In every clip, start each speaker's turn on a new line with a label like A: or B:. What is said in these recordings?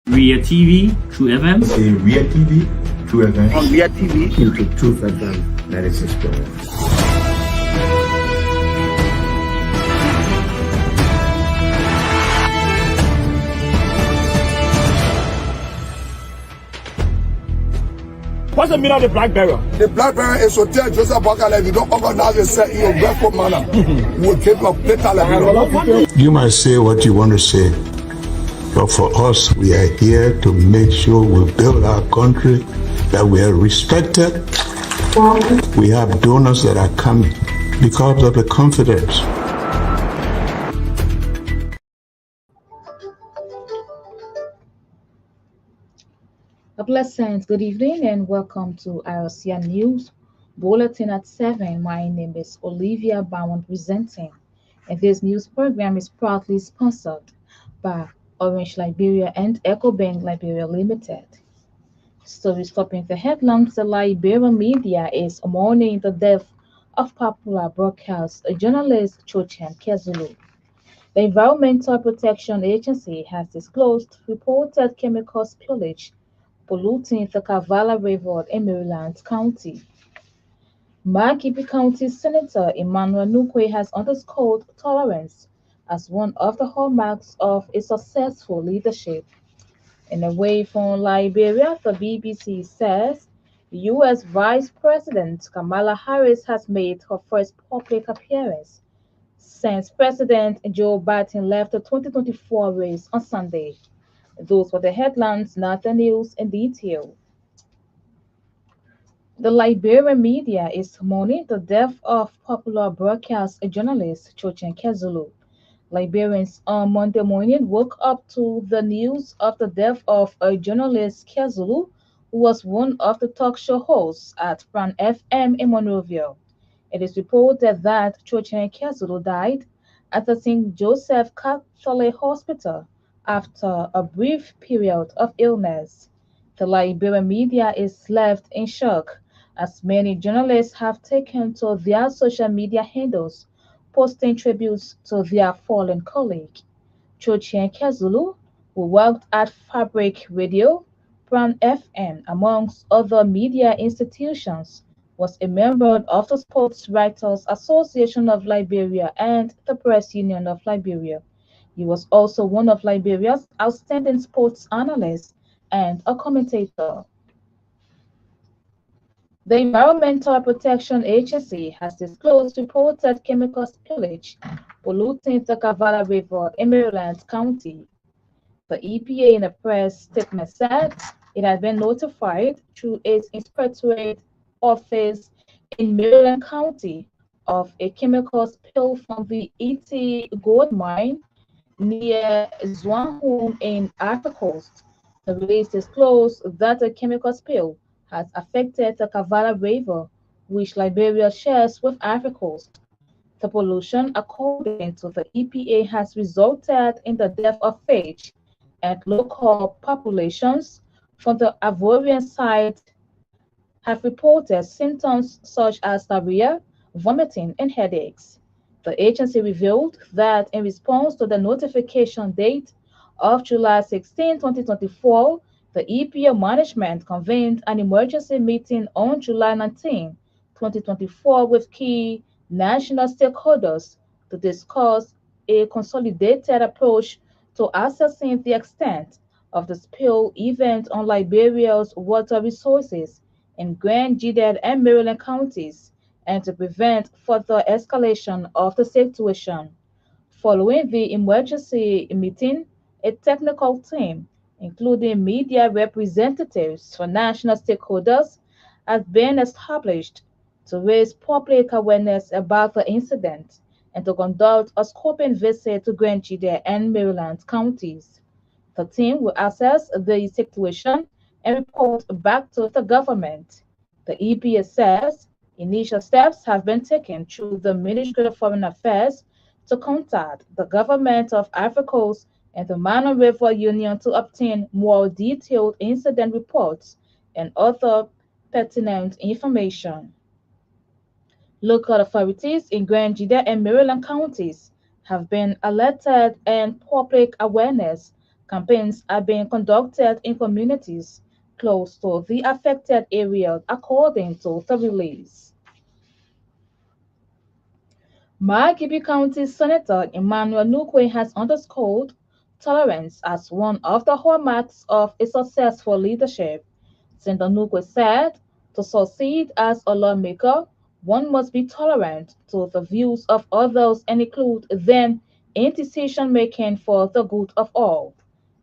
A: Ria TV, True FM.
B: Say Ria TV, True FM.
C: On Ria TV,
B: into Truth FM 96.1.
C: what's the meaning of the black barrier?
D: The black barrier is to tell Joseph Bakala, if you don't organize yourself in a respectful manner, we will take your plate like
E: You might say what you want to say, but for us, we are here to make sure we build our country, that we are respected. We have donors that are coming because of the confidence.
F: A blessed good evening and welcome to IRCN News Bulletin at 7. My name is Olivia Bowen presenting, and this news program is proudly sponsored by Orange Liberia and EcoBank Liberia Limited. Stories topping the headlines: the Liberian media is mourning the death of popular broadcast journalist Chochem Kezulu. The Environmental Protection Agency has disclosed reported chemical spillage polluting the Kavala River in Maryland County. Makipi County Senator Emmanuel Nukwe has underscored tolerance as one of the hallmarks of a successful leadership. And away from Liberia, the BBC says U.S. Vice President Kamala Harris has made her first public appearance since President Joe Biden left the 2024 race on Sunday. Those were the headlines, not the news in detail. The Liberian media is mourning the death of popular broadcast journalist Chochem Kezulu. Liberians on Monday morning woke up to the news of the death of a journalist Kezulu, who was one of the talk show hosts at Fran FM in Monrovia. It is reported that Chochem Kezulu died at the St. Joseph Catholic Hospital after a brief period of illness. The Liberian media is left in shock as many journalists have taken to their social media handles, posting tributes to their fallen colleague. Chochem Kezulu, who worked at Fabric Radio, Pran FM, amongst other media institutions, was a member of the Sports Writers Association of Liberia and the Press Union of Liberia. He was also one of Liberia's outstanding sports analysts and a commentator. The Environmental Protection Agency has disclosed reported chemical spillage polluting the Kavala River in Maryland County. The EPA in a press statement said it had been notified through its inspectorate office in Maryland County of a chemical spill from the ET gold mine near Zwanhum in Ivory Coast. The release disclosed that the chemical spill has affected the Kavala River, which Liberia shares with Ivory Coast. The pollution, according to the EPA, has resulted in the death of fish and local populations from the Ivorian side have reported symptoms such as diarrhea, vomiting, and headaches. The agency revealed that in response to the notification date of July 16, 2024, the EPA management convened an emergency meeting on July 19, 2024 with key national stakeholders to discuss a consolidated approach to assessing the extent of the spill event on Liberia's water resources in Grand Gided and Maryland counties, and to prevent further escalation of the situation. Following the emergency meeting, a technical team, including media representatives for national stakeholders, has been established to raise public awareness about the incident and to conduct a scoping visit to Grand Gided and Maryland counties. The team will assess the situation and report back to the government. The EPA says initial steps have been taken through the Ministry of Foreign Affairs to contact the government of Ivory Coast and the Mano River Union to obtain more detailed incident reports and other pertinent information. Local authorities in Grand Gided and Maryland counties have been alerted, and public awareness Campaigns are being conducted in communities close to the affected areas, according to the release. Margibi County Senator Emmanuel Nukwe has underscored tolerance as one of the hallmarks of a successful leadership. Senator Nukwe said, to succeed as a lawmaker, one must be tolerant to the views of others and include them in decision making for the good of all.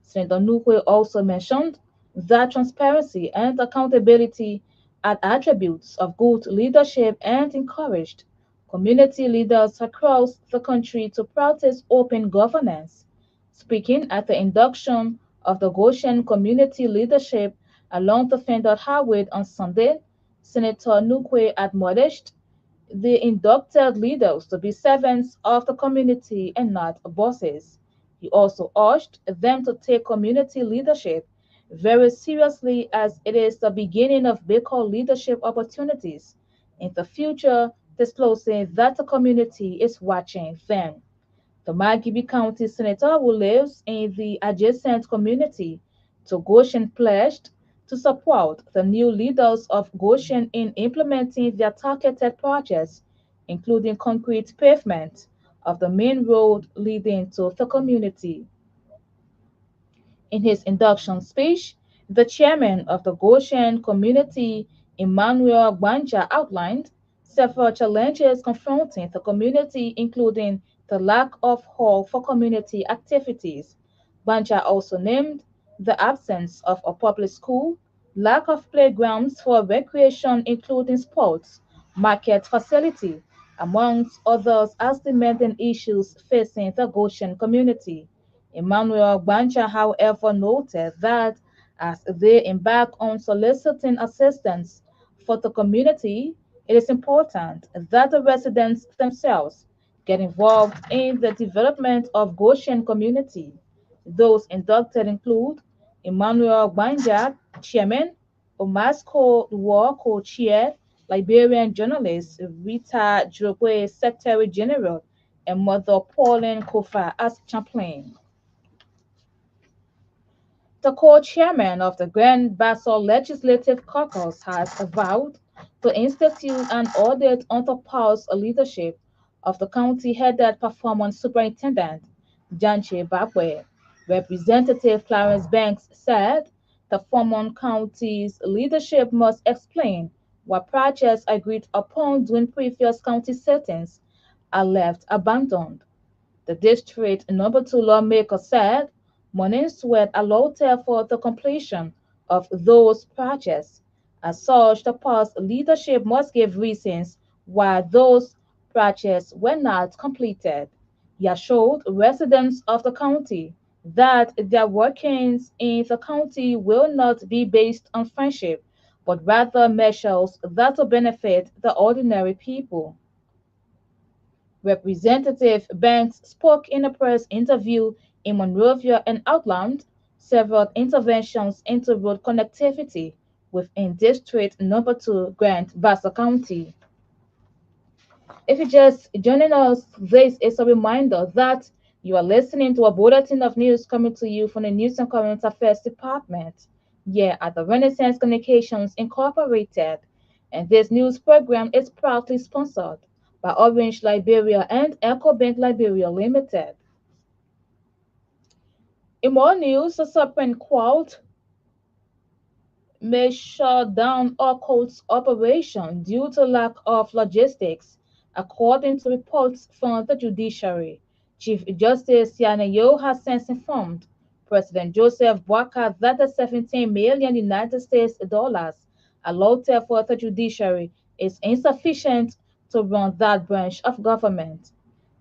F: Senator Nukwe also mentioned that transparency and accountability are attributes of good leadership and encouraged community leaders across the country to practice open governance. Speaking at the induction of the Goshen Community Leadership along the Fendot Highway on Sunday, Senator Nukwe admonished the inducted leaders to be servants of the community and not bosses. He also urged them to take community leadership very seriously as it is the beginning of bigger leadership opportunities in the future, disclosing that the community is watching them. The Margibi County Senator, who lives in the adjacent community to Goshen, pledged to support the new leaders of Goshen in implementing their targeted projects, including concrete pavement of the main road leading to the community. In his induction speech, the chairman of the Goshen community, Emmanuel Gbanja, outlined several challenges confronting the community, including the lack of hall for community activities. Gbanja also named the absence of a public school, lack of playgrounds for recreation, including sports, market facility, amongst others, as demanding issues facing the Goshen community. Emmanuel Gbanja, however, noted that as they embark on soliciting assistance for the community, it is important that the residents themselves get involved in the development of Goshen community. Those inducted include Emmanuel Gbanja, Chairman, Omasco War Co-Chair, Liberian journalist Rita Jokwe, Secretary General, and Mother Pauline Kofa as chaplain. The co-chairman of the Grand Bassa Legislative Caucus has vowed to institute an audit on the past leadership of the county-headed performance superintendent, Janche Bakwe. Representative Clarence Banks said the former county's leadership must explain what projects agreed upon during previous county settings are left abandoned. The district number 2 lawmaker said monies were allotted for the completion of those projects. As such, the past leadership must give reasons why those projects were not completed. He assured residents of the county that their workings in the county will not be based on friendship, but rather measures that will benefit the ordinary people. Representative Banks spoke in a press interview in Monrovia and outlined several interventions into road connectivity within District Number 2, Grand Bassa County. If you're just joining us, this is a reminder that you are listening to a bulletin of news coming to you from the News and Current Affairs Department here at the Renaissance Communications Incorporated. And this news program is proudly sponsored by Orange Liberia and EcoBank Liberia Limited. In more news, the Supreme Court may shut down all court's operation due to lack of logistics, according to reports from the judiciary. Chief Justice Yanayo has since informed President Joseph Boakai that the 17 million United States dollars allotted for the judiciary is insufficient to run that branch of government.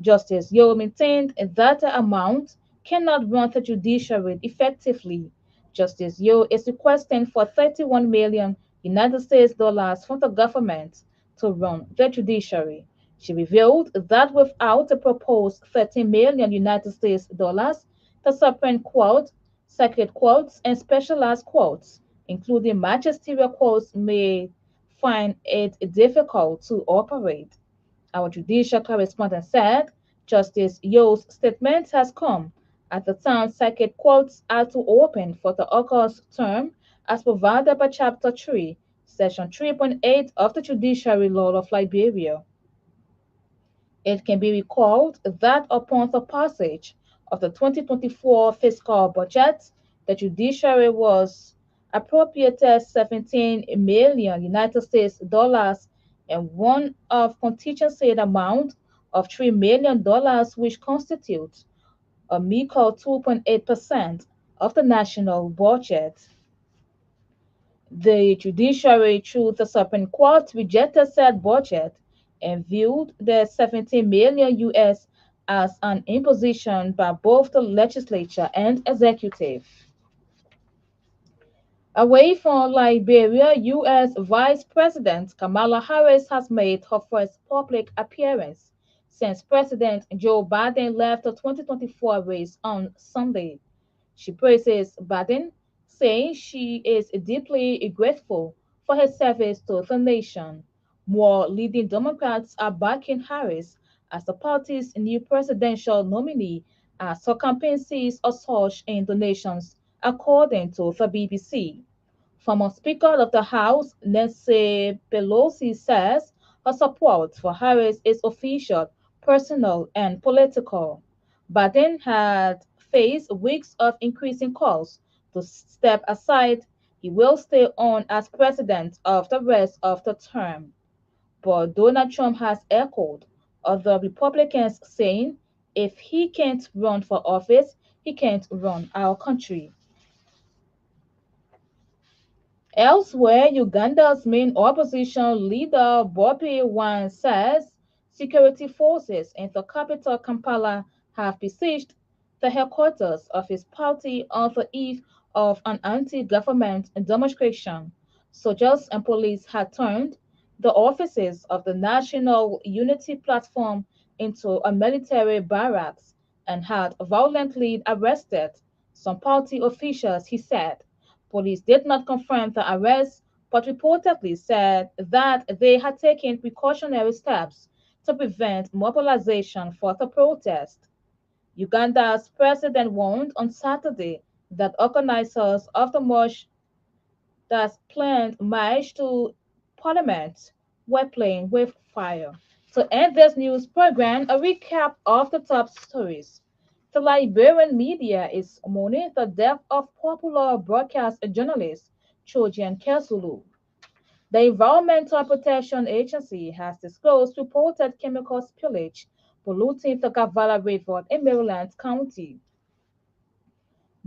F: Justice Yo maintained that the amount cannot run the judiciary effectively. Justice Yo is requesting for 31 million United States dollars from the government to run the judiciary. She revealed that without the proposed 30 million United States dollars, the Supreme Court, circuit courts, and specialized courts, including magisterial courts, may find it difficult to operate. Our judicial correspondent said Justice Yo's statement has come At the time, circuit courts are to open for the August term as provided by Chapter 3, Section 3.8 of the Judiciary Law of Liberia. It can be recalled that upon the passage of the 2024 fiscal budget, the judiciary was appropriated $17 million United States dollars and one of contingency amount of $3 million, which constitutes a meager 2.8% of the national budget. The judiciary, through the Supreme Court, rejected said budget and viewed the $17 million US as an imposition by both the legislature and executive. Away from Liberia, U.S. Vice President Kamala Harris has made her first public appearance since President Joe Biden left the 2024 race on Sunday. She praises Biden, saying she is deeply grateful for his service to the nation. More leading Democrats are backing Harris as the party's new presidential nominee as her campaign sees a surge in donations, according to the BBC. Former Speaker of the House, Nancy Pelosi, says her support for Harris is official, personal, and political. Biden had faced weeks of increasing calls to step aside. He will stay on as president of the rest of the term. But Donald Trump has echoed other Republicans, saying if he can't run for office, he can't run our country. Elsewhere, Uganda's main opposition leader, Bobi Wine, says security forces in the capital Kampala have besieged the headquarters of his party on the eve of an anti-government demonstration. Soldiers and police had turned the offices of the National Unity Platform into a military barracks and had violently arrested some party officials, he said. Police did not confirm the arrest, but reportedly said that they had taken precautionary steps to prevent mobilization for the protest. Uganda's president warned on Saturday that organizers of the march that's planned march to Parliament were playing with fire. To end this news program, a recap of the top stories. The Liberian media is mourning the death of popular broadcast journalist Trojan Kesulu. The Environmental Protection Agency has disclosed reported chemical spillage polluting the Kavala River in Maryland County.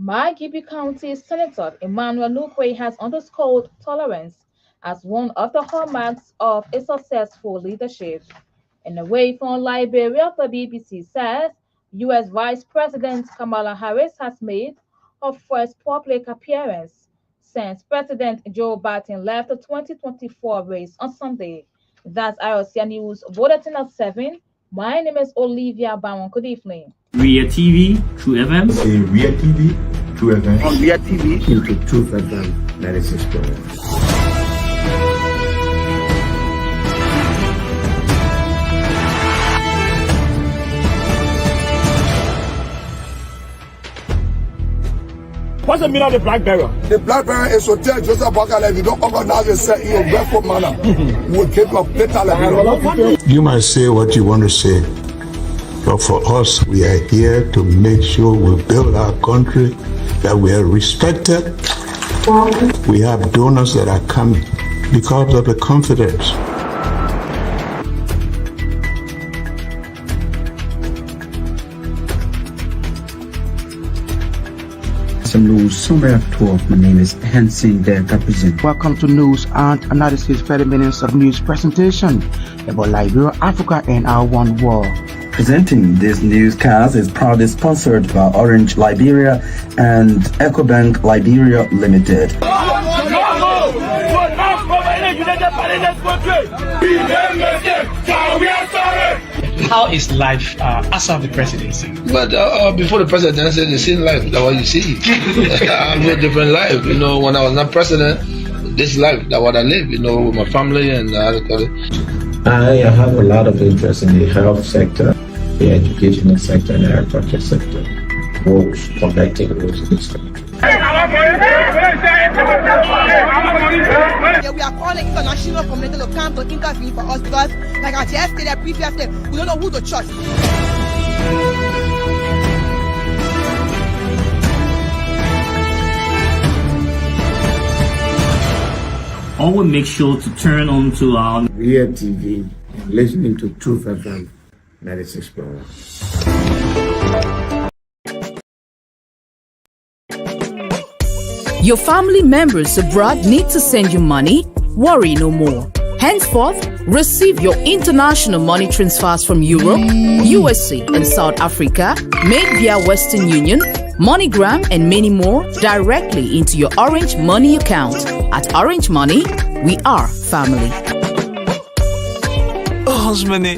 F: Margibi County Senator Emmanuel Nukwe has underscored tolerance as one of the hallmarks of a successful leadership. And away from Liberia, the BBC says U.S. Vice President Kamala Harris has made her first public appearance since President Joe Biden left the 2024 race on Sunday. That's IOCA News Bulletin at 7. My name is Olivia Bawon. Good evening.
A: Ria TV, True FM.
B: Say Ria TV, True FM.
C: On Ria TV.
B: Into True FM 96.1.
C: What's the meaning of the black barrel?
D: The black barrel is to tell Joseph Bakala, if you don't organize yourself in your grateful manner, we'll keep your later Babylon.
E: You might say what you want to say, but for us, we are here to make sure we build our country, that we are respected. We have donors that are coming because of the confidence.
G: News summary of 12. My name is Hansen Der Represent. Welcome to News and Analysis 30 minutes of news presentation about Liberia, Africa, and our one world.
H: Presenting this newscast is proudly sponsored by Orange Liberia and EcoBank Liberia Limited.
I: How is life after the presidency?
J: But before the presidency, the same life, that's what you see. I live a different life. You know, when I was not president, this life, that's what I live, you know, with my family and
K: I have a lot of interest in the health sector, the educational sector, and the agriculture sector. Those connecting those things.
L: Yeah, we are calling international community to come to intervene for us because, like I just stated previously, we don't know who to trust.
A: Always make sure to turn on to our
B: Real TV and listening to Truth FM 96.1.
M: Your family members abroad need to send you money? Worry no more. Henceforth, receive your international money transfers from Europe, USA, and South Africa made via Western Union, MoneyGram, and many more directly into your Orange Money account. At Orange Money, we are family.
N: Orange Money.